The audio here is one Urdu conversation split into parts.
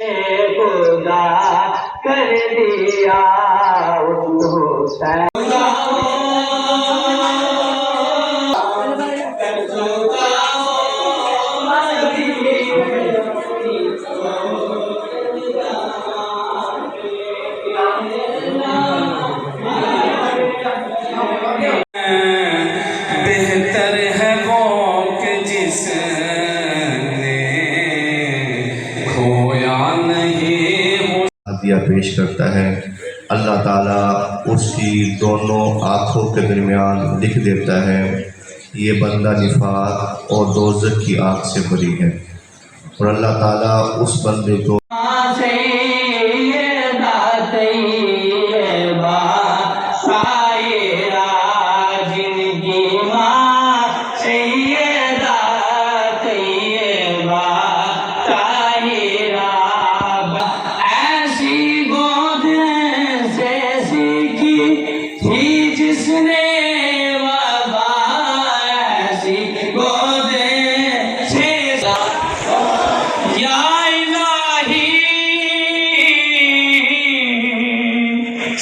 خدا کر دیا اس حسین بہتر ہے وہ کہ جس نے کھویا نہیں عطیہ پیش کرتا ہے، اللہ تعالیٰ اس کی دونوں آنکھوں کے درمیان لکھ دیتا ہے یہ بندہ نفاق اور دوزخ کی آگ سے بری ہے، اور اللہ تعالیٰ اس بندے کو جس نے وفا ایسی گود سے یا الہی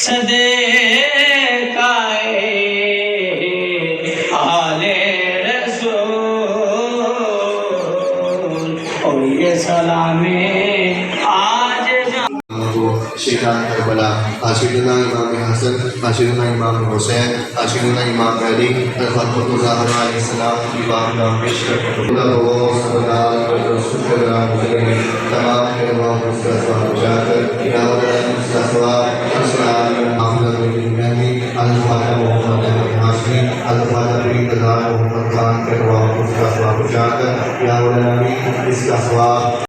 صدقہ آل رسول اور یہ سلام آج شیخان کربلا، حاشدنا امام حسن، حاشدنا امام حسین، حاشدنا امام علی، خلفۃ الزہرا علیہ السلام کی بارگاہ پیش کرتے ہیں۔ تمام امام اس کا ثواب جا کر اس کا ثواب محمد الفاتح محمد ہاشمی الفاتح انتظار محمد خان کے رواب اس کا ثواب جا کر یا مولانا اس کا ثواب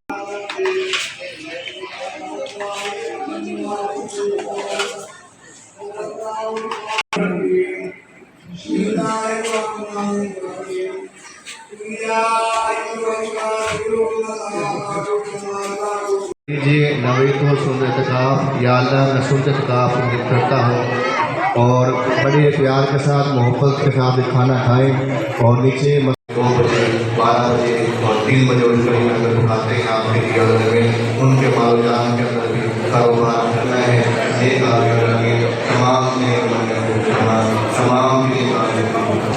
نویت ہو سن اعتکاف، یا اللہ میں سنت اعتکاف کرتا ہوں اور بڑے پیار کے ساتھ محبت کے ساتھ کھانا کھائیں اور نیچے 2 بجے 12 بجے اور 3 بجے اٹھ کر اگر اٹھاتے ہیں آپ کے لیے میں ان کے مال جان کے اندر بھی کاروبار کرنا ہے، یہ تمام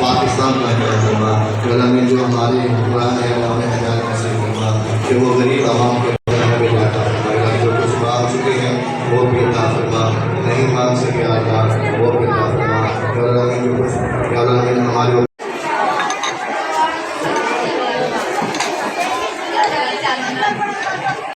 پاکستان کا جو ہمارے حکمران ہیں ہمیں ہدایت نصیب ہوگا کہ وہ غریب عوام کے